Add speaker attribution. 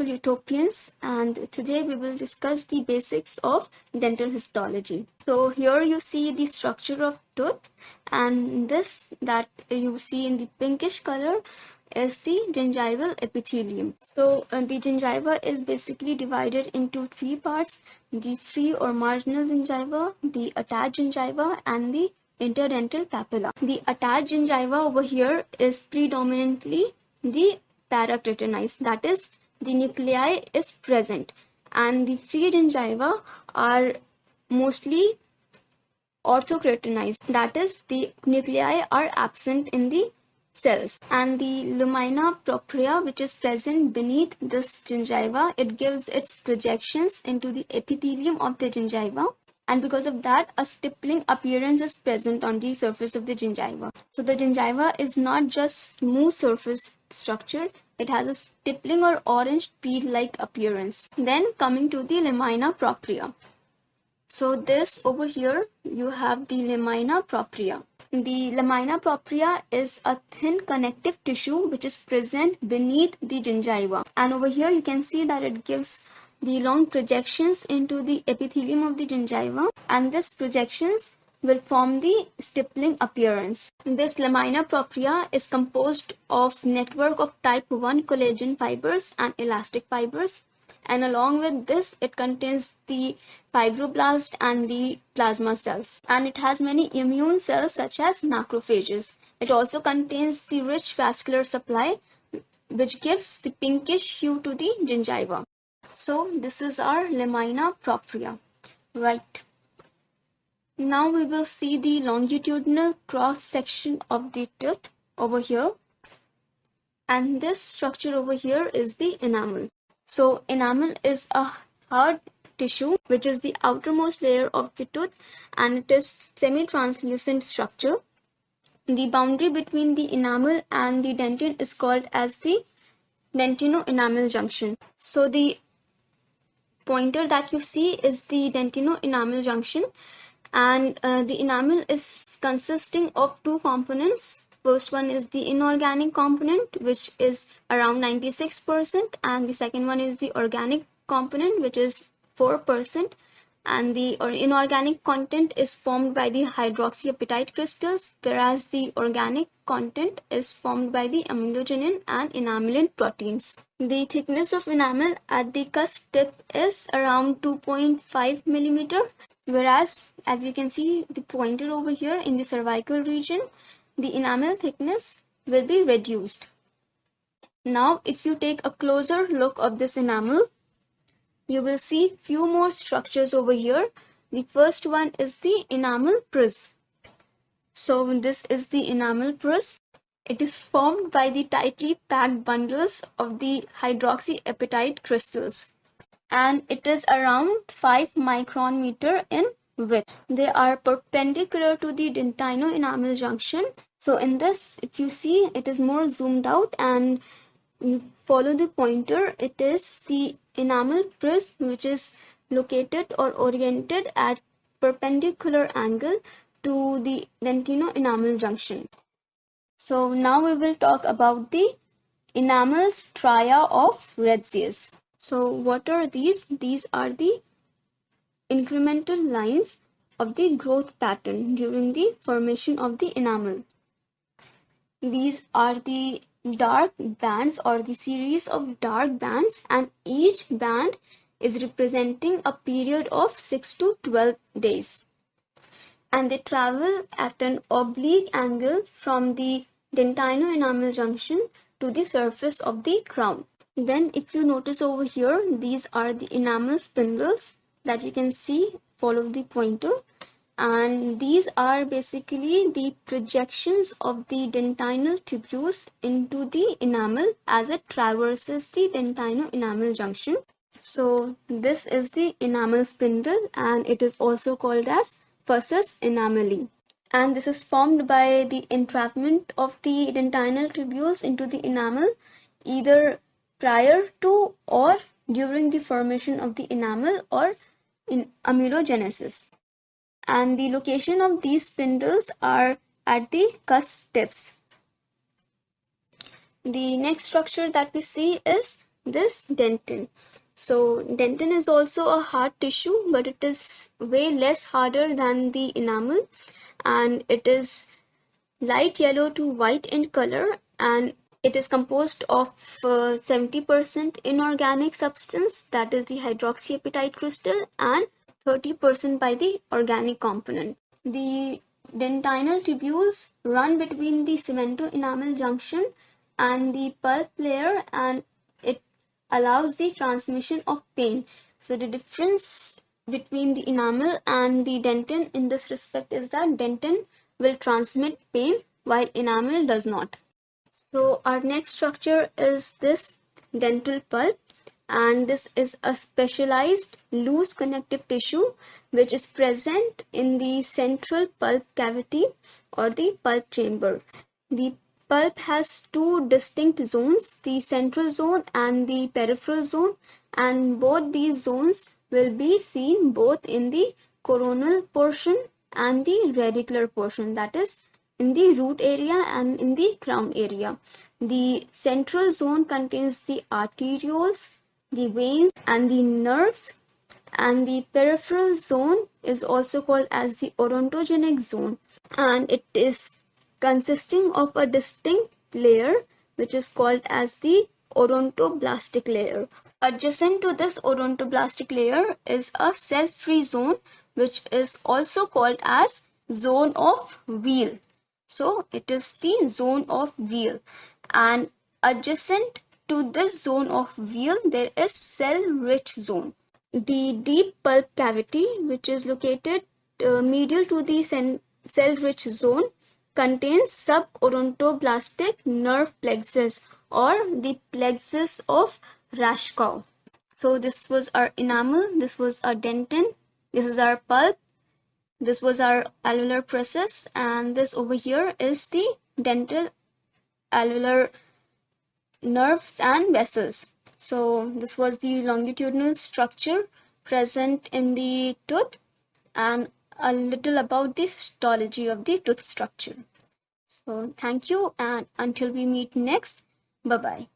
Speaker 1: Surgicalutopia, and today we will discuss the basics of dental histology. So here you see the structure of tooth, and this that you see in the pinkish color is the gingival epithelium. So the gingiva is basically divided into three parts: the free or marginal gingiva, the attached gingiva, and the interdental papilla. The attached gingiva over here is predominantly the parakeratinized, that is, the nuclei is present, and the free gingiva are mostly orthokeratinized, that is, the nuclei are absent in the cells. And the Lamina Propria, which is present beneath this gingiva, it gives its projections into the epithelium of the gingiva, and because of that a stippling appearance is present on the surface of the gingiva. So the gingiva is not just smooth surface structure, it has a stippling or orange peel-like appearance. Then coming to the Lamina Propria. So this over here you have the Lamina Propria. The Lamina Propria is a thin connective tissue which is present beneath the gingiva, and over here you can see that it gives the long projections into the epithelium of the gingiva, and these projections will form the stippling appearance. This Lamina Propria is composed of network of type 1 collagen fibers and elastic fibers, and along with this it contains the fibroblast and the plasma cells, and it has many immune cells such as macrophages. It also contains the rich vascular supply which gives the pinkish hue to the gingiva. So this is our Lamina Propria, right? Now we will see the longitudinal cross section of the tooth over here, and this structure over here is the enamel. So enamel is a hard tissue which is the outermost layer of the tooth, and it is semi-translucent structure. The boundary between the enamel and the dentin is called as the dentino-enamel junction. So the pointer that you see is the dentino-enamel junction, and the enamel is consisting of two components. First one is the inorganic component, which is around 96%, and the second one is the organic component, which is 4%, and the inorganic content is formed by the hydroxyapatite crystals, whereas the organic content is formed by the amelogenin and enamelin proteins. The thickness of enamel at the cusp tip is around 2.5 millimeter, whereas as you can see the pointer over here in the cervical region, the enamel thickness will be reduced. Now if you take a closer look of this enamel, you will see few more structures over here. The first one is the enamel prism. So this is the enamel prism. It is formed by the tightly packed bundles of the hydroxyapatite crystals, and it is around 5 micron meter in width. They are perpendicular to the dentino-enamel junction. So in this, if you see, it is more zoomed out, and you follow the pointer, it is the enamel prism which is located or oriented at perpendicular angle to the dentino-enamel junction. So now we will talk about the enamel stria of Retzius. So what are these? These are the incremental lines of the growth pattern during the formation of the enamel. These are the dark bands or the series of dark bands, and each band is representing a period of 6 to 12 days, and they travel at an oblique angle from the dentino-enamel junction to the surface of the crown. Then if you notice over here, these are the enamel spindles that you can see, follow the pointer, and these are basically the projections of the dentinal tubules into the enamel as it traverses the dentino-enamel junction. So this is the enamel spindle, and it is also called as fussus enameli, and this is formed by the entrapment of the dentinal tubules into the enamel either prior to or during the formation of the enamel or in amelogenesis. And the location of these spindles are at the cusp tips. The next structure that we see is this dentin. So dentin is also a hard tissue, but it is way less harder than the enamel, and it is light yellow to white in color, and it is composed of 70% inorganic substance, that is the hydroxyapatite crystal, and 30% by the organic component. The dentinal tubules run between the cemento-enamel junction and the pulp layer, and it allows the transmission of pain. So the difference between the enamel and the dentin in this respect is that dentin will transmit pain while enamel does not. So our next structure is this dental pulp, and this is a specialized loose connective tissue which is present in the central pulp cavity or the pulp chamber. The pulp has two distinct zones, the central zone and the peripheral zone, and both these zones will be seen both in the coronal portion and the radicular portion, that is in the root area and in the crown area. The central zone contains the arterioles, the veins and the nerves, and the peripheral zone is also called as the odontogenic zone, and it is consisting of a distinct layer which is called as the odontoblastic layer. Adjacent to this odontoblastic layer is a cell-free zone which is also called as zone of Weyl. So it is the zone of Weyl, and adjacent to this zone of Weyl there is cell-rich zone. The deep pulp cavity, which is located medial to the cell-rich zone, contains subodontoblastic nerve plexus or the plexus of Rashkow. So this was our enamel, this was our dentin, this is our pulp, this was our alveolar process, and this over here is the dental alveolar nerves and vessels. So this was the longitudinal structure present in the tooth and a little about the histology of the tooth structure. So thank you, and until we meet next, bye bye.